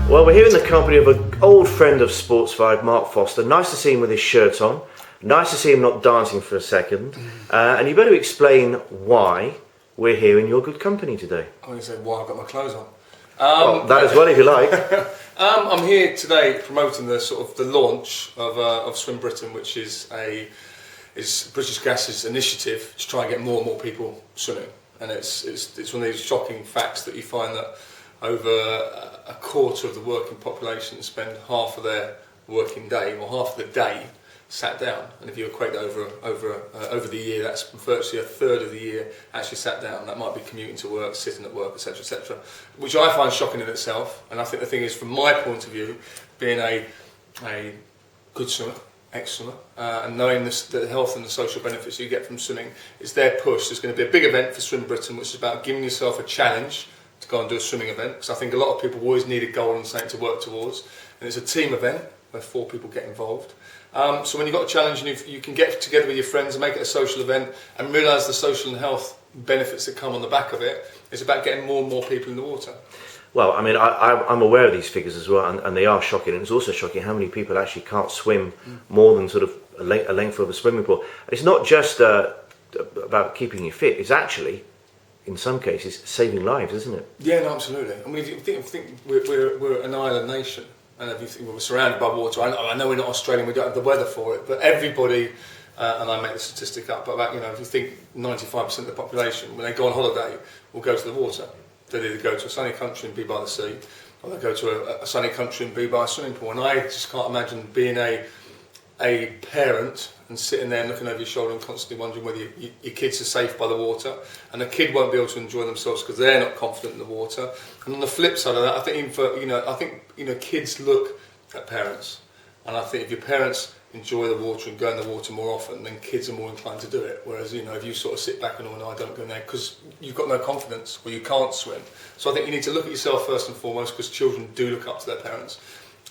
Well, we're here in the company of an old friend of Sports Vibe, Mark Foster. Nice to see him with his shirt on. Nice to see him not dancing for a second. And you better explain why we're here in your good company today. I'm going to say why I've got my clothes on. Well, that as well, if you like. I'm here today promoting the launch of SwimBritain, which is British Gas's initiative to try and get more and more people swimming. And it's one of these shocking facts that you find that over a quarter of the working population spend half of their working day, or half of the day, sat down. And if you equate that over the year, that's virtually a third of the year actually sat down. That might be commuting to work, sitting at work, etc., etc., which I find shocking in itself. And I think the thing is, from my point of view, being a good swimmer, ex-swimmer, and knowing the health and the social benefits you get from swimming, it's their push. There's going to be a big event for SwimBritain, which is about giving yourself a challenge to go and do a swimming event, because I think a lot of people always need a goal and something to work towards, and it's a team event where 4 people get involved. So when you've got a challenge and you can get together with your friends and make it a social event and realise the social and health benefits that come on the back of it, it's about getting more and more people in the water. Well, I mean, I'm aware of these figures as well, and they are shocking. And it's also shocking how many people actually can't swim more than sort of a length of a swimming pool. It's not just about keeping you fit, it's actually, in some cases, saving lives, isn't it? Yeah, no, absolutely. I mean, if you think we're an island nation, and if you think we're surrounded by water, I know we're not Australian, we don't have the weather for it, but everybody, and I make the statistic up, but about, if you think 95% of the population, when they go on holiday, will go to the water. They'll either go to a sunny country and be by the sea, or they go to a sunny country and be by a swimming pool. And I just can't imagine being a parent and sitting there and looking over your shoulder and constantly wondering whether your kids are safe by the water, and the kid won't be able to enjoy themselves because they're not confident in the water. And on the flip side of that, I think even for kids look at parents, and I think if your parents enjoy the water and go in the water more often, then kids are more inclined to do it. Whereas if you sort of sit back and no, I don't go in there because you've got no confidence or you can't swim. So I think you need to look at yourself first and foremost, because children do look up to their parents.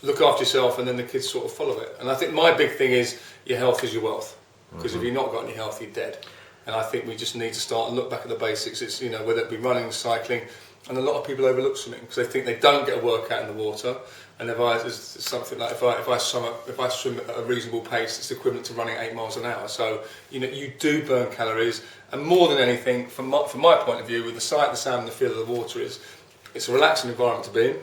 Look after yourself, and then the kids sort of follow it. And I think my big thing is your health is your wealth, because if you've not got any health, you're dead. And I think we just need to start and look back at the basics. It's whether it be running, cycling, and a lot of people overlook swimming because they think they don't get a workout in the water. And it's something like if I swim at a reasonable pace, it's equivalent to running 8 miles an hour. So you do burn calories, and more than anything, from my point of view, with the sight, the sound, and the feel of the water, it's a relaxing environment to be in.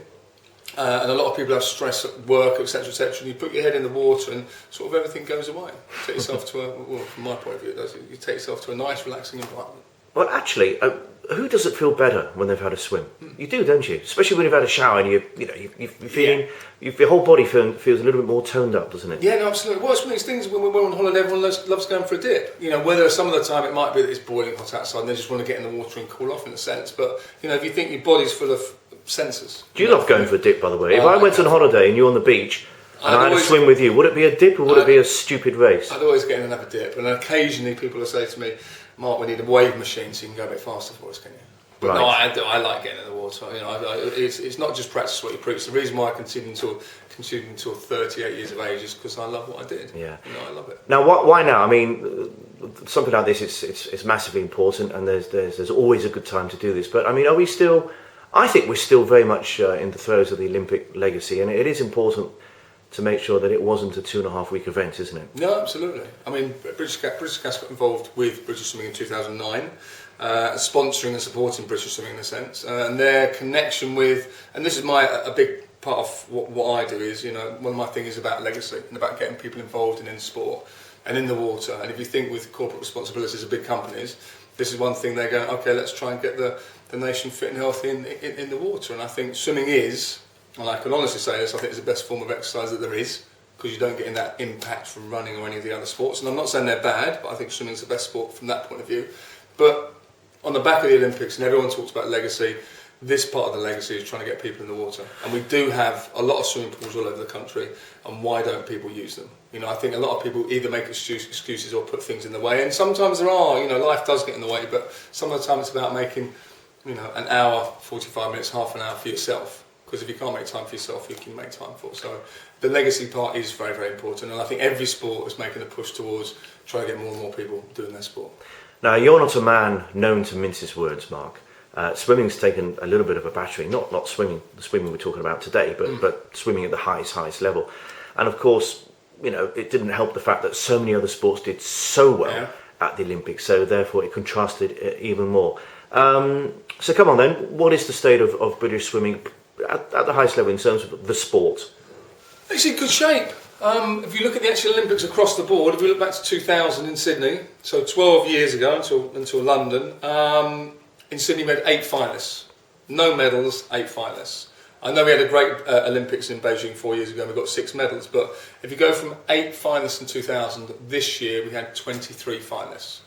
And a lot of people have stress at work, etc., etc. And you put your head in the water, and sort of everything goes away. You take yourself from my point of view, it does. You take yourself to a nice, relaxing environment. Well, actually, who doesn't feel better when they've had a swim? You do, don't you? Especially when you've had a shower and you're feeling, your whole body feels a little bit more toned up, doesn't it? Yeah, no, absolutely. Well, it's one of these things when we're on holiday, everyone loves going for a dip. Whether some of the time it might be that it's boiling hot outside and they just want to get in the water and cool off in a sense. But if you think your body's full of sensors. Do you love going for a dip, by the way? If I went on holiday and you're on the beach and I had a swim with you, would it be a dip or would it be a stupid race? I'd always get in and have a dip, and occasionally people will say to me, Mark, we need a wave machine so you can go a bit faster for us, can you? But right. No, I like getting in the water. It's not just practice what you preach. The reason why I continued until 38 years of age is because I love what I did. Yeah. I love it. Now, why now? I mean, something like this, it's massively important, and there's always a good time to do this. But I mean, are we still? I think we're still very much in the throes of the Olympic legacy, and it is important to make sure that it wasn't a 2.5-week event, isn't it? No, absolutely. I mean, British Gas got involved with British Swimming in 2009, sponsoring and supporting British Swimming in a sense, and their connection with, and this is a big part of what I do is, one of my things is about legacy and about getting people involved in sport and in the water. And if you think with corporate responsibilities of big companies, this is one thing they're going, okay, let's try and get the nation fit and healthy in the water. And I think swimming is, and I can honestly say this, I think it's the best form of exercise that there is, because you don't get in that impact from running or any of the other sports. And I'm not saying they're bad, but I think swimming's the best sport from that point of view. But on the back of the Olympics, and everyone talks about legacy, this part of the legacy is trying to get people in the water. And we do have a lot of swimming pools all over the country, and why don't people use them? I think a lot of people either make excuses or put things in the way, and sometimes there are, life does get in the way, but some of the time it's about making, an hour, 45 minutes, half an hour for yourself. Because if you can't make time for yourself, you can make time for it. So the legacy part is very, very important, and I think every sport is making a push towards trying to get more and more people doing their sport. Now, you're not a man known to mince his words, Mark. Swimming's taken a little bit of a battering, not swimming, the swimming we're talking about today, but swimming at the highest level. And of course, it didn't help the fact that so many other sports did so well at the Olympics, so therefore it contrasted even more. So come on then, what is the state of British swimming at the highest level in terms of the sport? It's in good shape. If you look at the actual Olympics across the board, if we look back to 2000 in Sydney, so 12 years ago until London, in Sydney we had 8 finalists. No medals, 8 finalists. I know we had a great Olympics in Beijing 4 years ago and we got 6 medals, but if you go from 8 finalists in 2000, this year we had 23 finalists.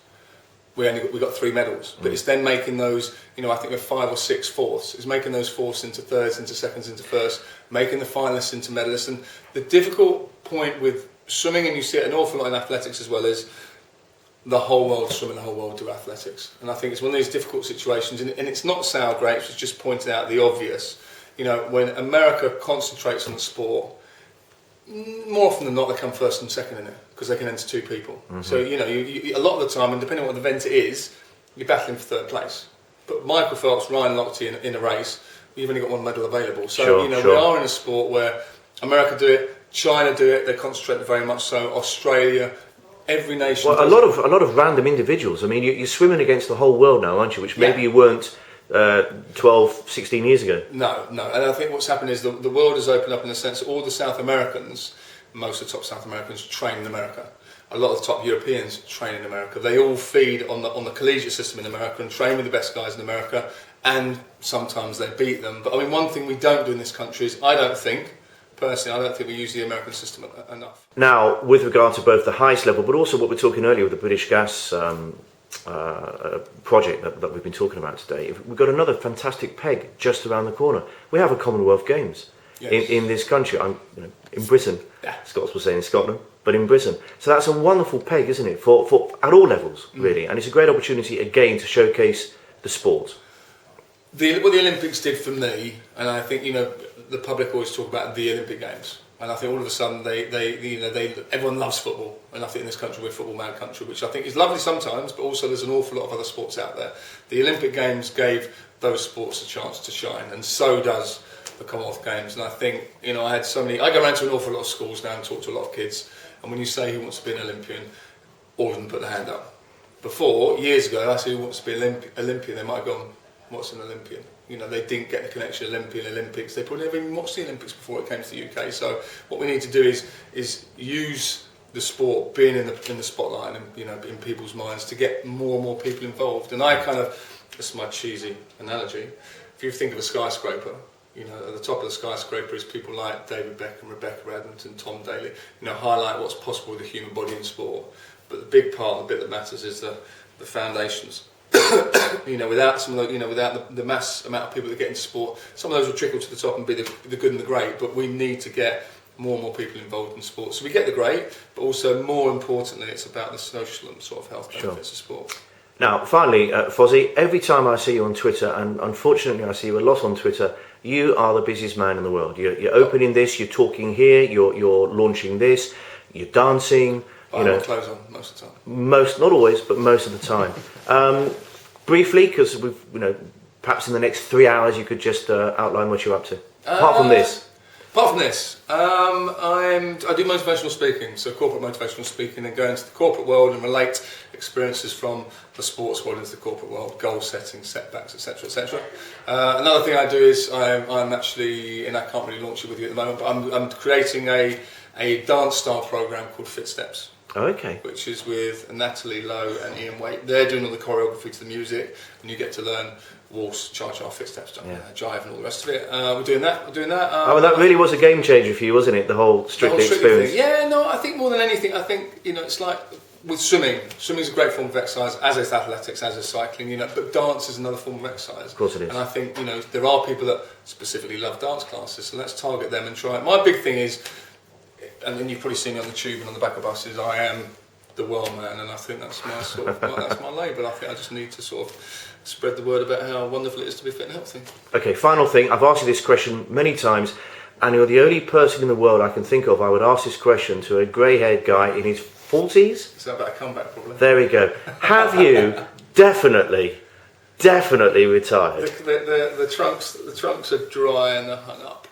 We got 3 medals, but it's then making those, I think we're 5 or 6 fourths. It's making those fourths into thirds, into seconds, into firsts, making the finalists into medalists. And the difficult point with swimming, and you see it an awful lot in athletics as well, is the whole world swim and the whole world do athletics. And I think it's one of these difficult situations, and it's not sour grapes, it's just pointing out the obvious. When America concentrates on the sport, more often than not, they come first and second in it because they can enter 2 people. So you a lot of the time, and depending on what the event it is, you're battling for 3rd place. But Michael Phelps, Ryan Lochte in a race, you've only got 1 medal available. So we are in a sport where America do it, China do it. They concentrate very much so. Australia, every nation. Well, a lot of random individuals. I mean, you're swimming against the whole world now, aren't you? Which maybe you weren't 12, 16 years ago. No. And I think what's happened is the world has opened up in the sense that all the South Americans, most of the top South Americans, train in America. A lot of the top Europeans train in America. They all feed on the collegiate system in America and train with the best guys in America, and sometimes they beat them. But I mean, one thing we don't do in this country is, personally, I don't think we use the American system enough. Now, with regard to both the highest level, but also what we're talking earlier with the British Gas project that we've been talking about today, we've got another fantastic peg just around the corner. We have a Commonwealth Games in this country. In Britain. Scots will say in Scotland, but in Britain. So that's a wonderful peg, isn't it, for at all levels, really. And it's a great opportunity again to showcase the sport. What the Olympics did for me, and I think the public always talk about the Olympic Games, and I think all of a sudden everyone loves football, and I think in this country we're a football mad country, which I think is lovely sometimes, but also there's an awful lot of other sports out there. The Olympic Games gave those sports a chance to shine, and so does the Commonwealth Games. And I think I go around to an awful lot of schools now and talk to a lot of kids, and when you say who wants to be an Olympian, all of them put their hand up. Before, years ago, I said who wants to be an Olympian, they might have gone, what's an Olympian? They didn't get the connection Olympics. They probably never even watched the Olympics before it came to the UK. So what we need to do is use the sport being in the spotlight and in people's minds to get more and more people involved. And this is my cheesy analogy. If you think of a skyscraper, at the top of the skyscraper is people like David Beckham, Rebecca Adamson, Tom Daley. Highlight what's possible with the human body in sport. But the big part, the bit that matters, is the foundations. Without some of without the mass amount of people that get into sport, some of those will trickle to the top and be the good and the great. But we need to get more and more people involved in sport. So we get the great, but also more importantly, it's about the social and sort of health benefits of sport. Now, finally, Fozzie, every time I see you on Twitter, and unfortunately I see you a lot on Twitter, you are the busiest man in the world. You're opening this, you're talking here, you're launching this, you're dancing. I have clothes on most of the time. Not always, but most of the time. Briefly, because we've, perhaps in the next 3 hours you could just outline what you're up to. Apart from this, I do motivational speaking, so corporate motivational speaking, and go into the corporate world and relate experiences from the sports world into the corporate world, goal setting, setbacks, etc., etc. Another thing I do is I'm actually, and I can't really launch it with you at the moment, but I'm creating a dance style program called Fit Steps. Okay. Which is with Natalie Lowe and Ian Waite. They're doing all the choreography to the music, and you get to learn waltz, cha-cha, fit steps, jive, and all the rest of it. We're doing that. That really was a game changer for you, wasn't it? The whole Strictly experience. Thing. Yeah, no, I think more than anything, it's like with swimming. Swimming is a great form of exercise, as is athletics, as is cycling. But dance is another form of exercise. Of course it is. And I think there are people that specifically love dance classes, so let's target them and try it. My big thing is, and then you've probably seen me on the tube and on the back of buses, I am the world man, and I think that's my sort of that's my label. I think I just need to sort of spread the word about how wonderful it is to be fit and healthy. Okay, final thing. I've asked you this question many times, and you're the only person in the world I can think of I would ask this question to, a grey-haired guy in his 40s. Is that about a comeback, probably? There we go. Have you definitely definitely retired. The trunks are dry and they're hung up.